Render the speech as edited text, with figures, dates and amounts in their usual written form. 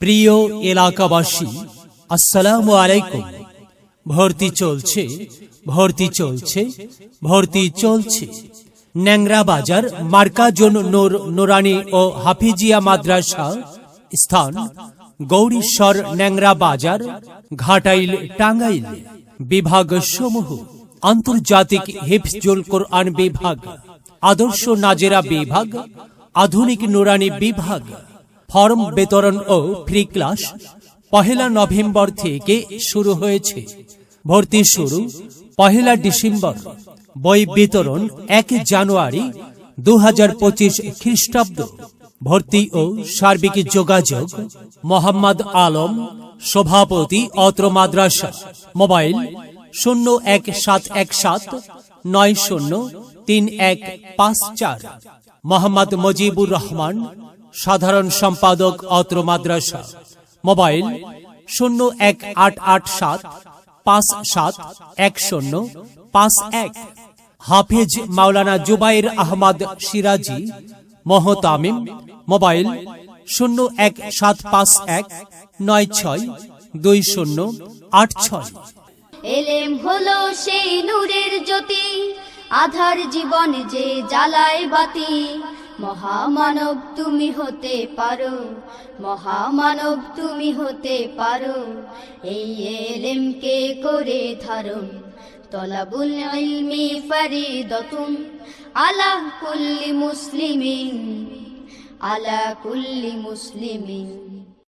প্রিয় এলাকাবাসী, আসসালামু আলাইকুম। ভর্তি চলছে, ভর্তি চলছে, ভর্তি চলছে। ন্যাংরা বাজার মার্কাজুন নূর নুরানি ও হাফিজিয়া মাদ্রাসা, স্থান গৌরীশ্বর ন্যাংরা বাজার, ঘাটাইল, টাঙ্গাইল। বিভাগ সমূহ: আন্তর্জাতিক হিফজুল কোরআন বিভাগ, আদর্শ নাজেরা বিভাগ, আধুনিক নুরানি বিভাগ। ফর্ম বিতরণ ও ফ্রি ক্লাস 1 নভেম্বর থেকে শুরু হয়েছে। ভর্তি শুরু 1 ডিসেম্বর। বই বিতরণ 1 জানুয়ারি 2025 খ্রিস্টাব্দ। ভর্তি ও সার্বিক যোগাযোগ: মোহাম্মদ আলম, সভাপতি, অত্র মাদ্রাসা। মোবাইল 01717 903154। মোহাম্মদ মুজিবুর রহমান, সাধারণ সম্পাদক, অত্র মাদ্রাসা। মোবাইল 01887 571051। হাফেজ মাওলানা জুবাইর আহমদ সিরাজি, মোহতামিম। মোবাইল 01751 962086। এলেম হলো সেই নূরের জ্যোতি, আধার জীবন যে জ্বালায় বাতি। মহামানব তুমি হতে পারো, মহামানব তুমি হতে পারো। এই এলেমকে করে ধারণ, তলাবুল ইলমি ফরিদাতুন আলা কুল্লি মুসলিমিন, আলা কুল্লি মুসলিমিন।